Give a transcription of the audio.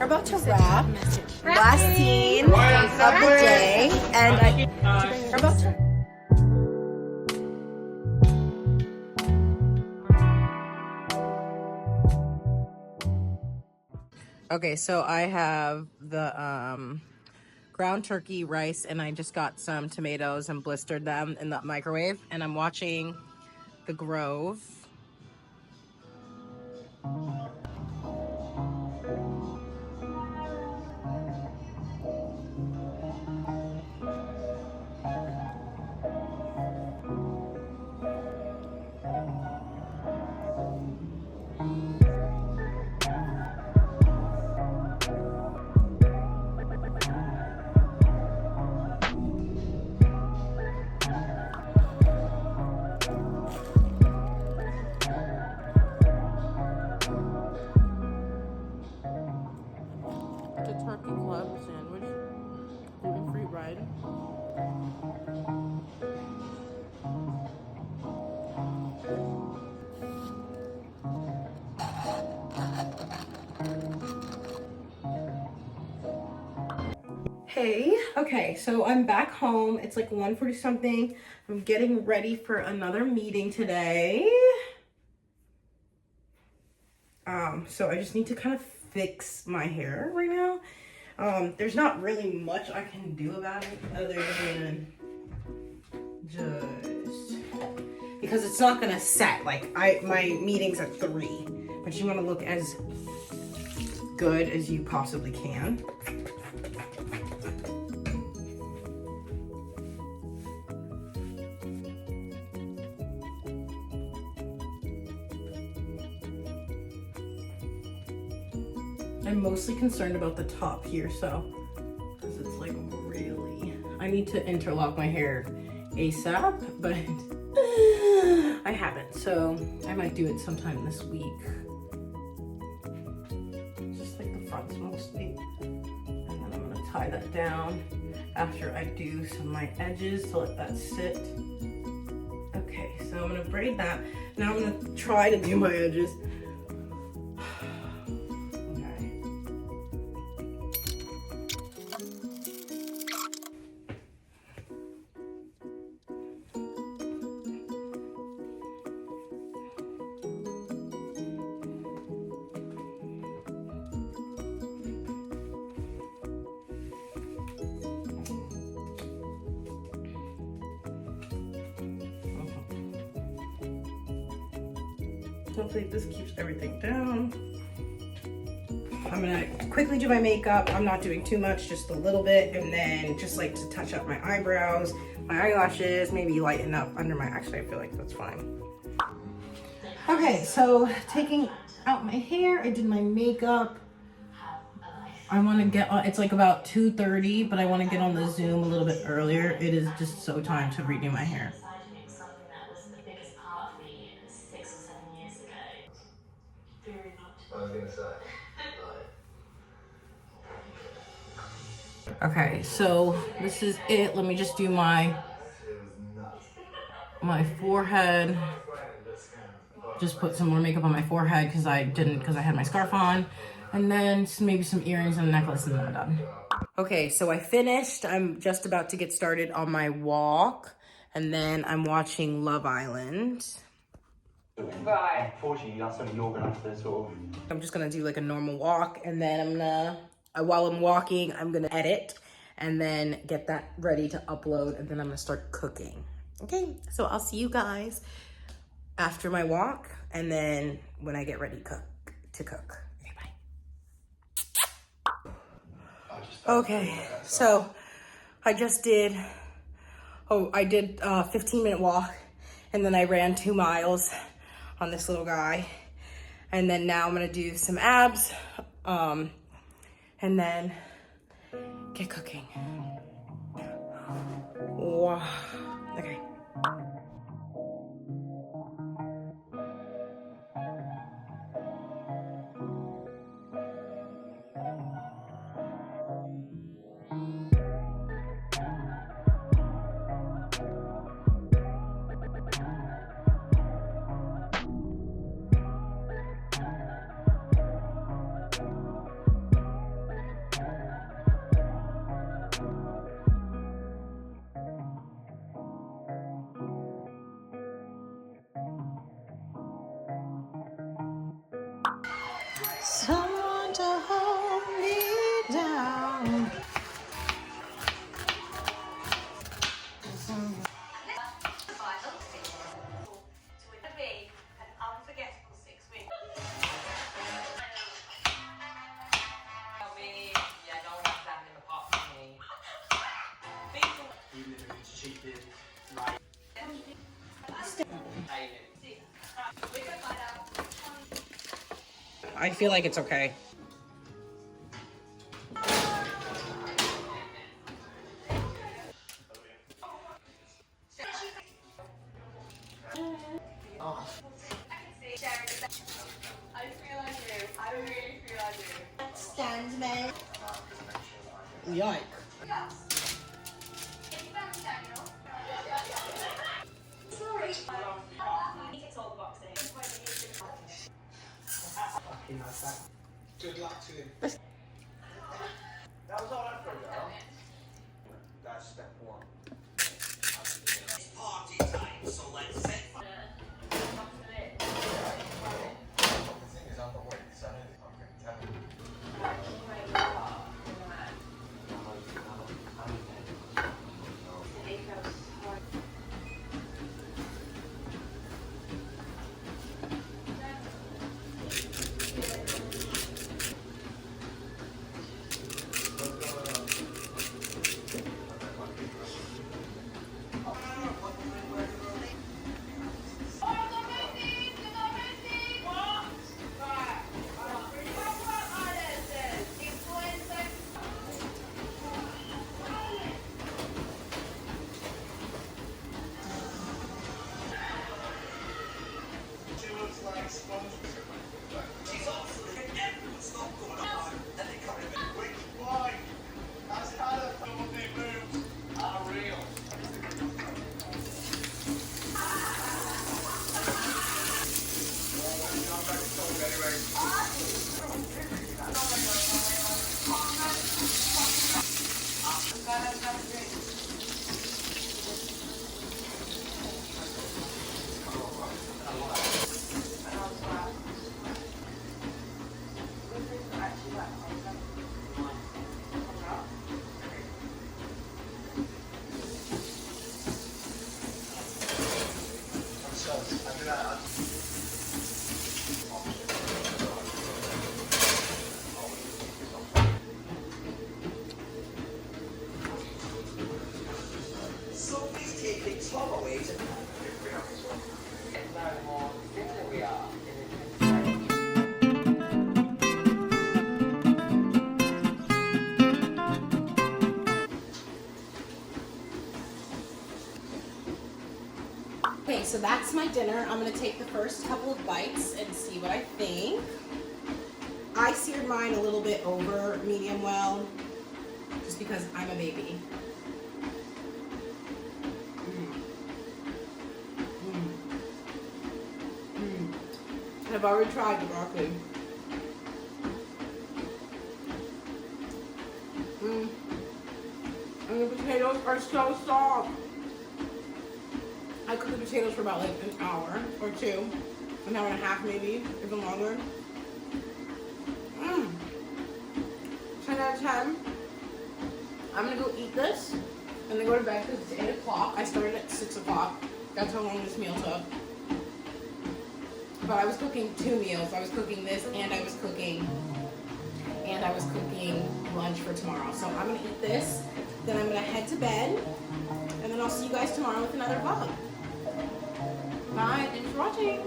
about to wrap. Last scene of the day, and we're about to. Okay, so I have the ground turkey, rice, and I just got some tomatoes and blistered them in the microwave, and I'm watching The Grove. The turkey club sandwich, gluten-free bread. Hey, okay, so I'm back home. It's like 1:40 something. I'm getting ready for another meeting today. So I just need to kind of fix my hair right now. There's not really much I can do about it other than just because it's not gonna set. Like my meeting's at 3, but you want to look as good as you possibly can. I'm mostly concerned about the top here, so because it's like really, I need to interlock my hair ASAP, but I haven't, so I might do it sometime this week. Just like the fronts mostly, and then I'm gonna tie that down after I do some of my edges to let that sit. Okay, so I'm gonna braid that. Now I'm gonna try to do my edges. Hopefully this keeps everything down. I'm gonna quickly do my makeup. I'm not doing too much, just a little bit, and then just like to touch up my eyebrows, my eyelashes, maybe lighten up under my, actually I feel like that's fine. Okay, so taking out my hair, I did my makeup. I wanna get on, it's like about 2:30, but I wanna get on the Zoom a little bit earlier. It is just so time to redo my hair. I was gonna say. Okay, so this is it. Let me just do my forehead. Just put some more makeup on my forehead because I had my scarf on. And then maybe some earrings and a necklace, and then I'm done. Okay, so I finished. I'm just about to get started on my walk. And then I'm watching Love Island. Right. Unfortunately, that's something you're gonna have to sort of. I'm just gonna do like a normal walk, and then I'm gonna, while I'm walking, I'm gonna edit and then get that ready to upload, and then I'm gonna start cooking. Okay, so I'll see you guys after my walk, and then when I get ready to cook. Okay, bye. Okay, so I just did, I did a 15-minute walk, and then I ran 2 miles on this little guy. And then now I'm gonna do some abs, and then get cooking. Wow, okay. I feel like it's okay. Stand man. Yike. Sorry. Good luck to him. That was all I've got, girl. That's step one. It's party time, so let's set fire. The thing is, I'm not waiting, so I don't think I'm going to tell you. She looks like SpongeBob. She's awesome. Everyone's not going on. And they come in. Which one has had a film of their moves are real? I'm back to talk anyway. Sophie's taking Tom away to... Okay, so that's my dinner. I'm gonna take the first couple of bites and see what I think. I seared mine a little bit over medium well, just because I'm a baby. And I've already tried the broccoli. And the potatoes are so soft. I cooked the potatoes for about like an hour or two, an hour and a half maybe, even longer. 10 out of 10. I'm gonna go eat this and then go to bed because it's 8 o'clock. I started at 6 o'clock. That's how long this meal took. But I was cooking 2 meals. I was cooking this and I was cooking lunch for tomorrow. So I'm gonna eat this, then I'm gonna head to bed, and then I'll see you guys tomorrow with another vlog. Bye, thanks for watching.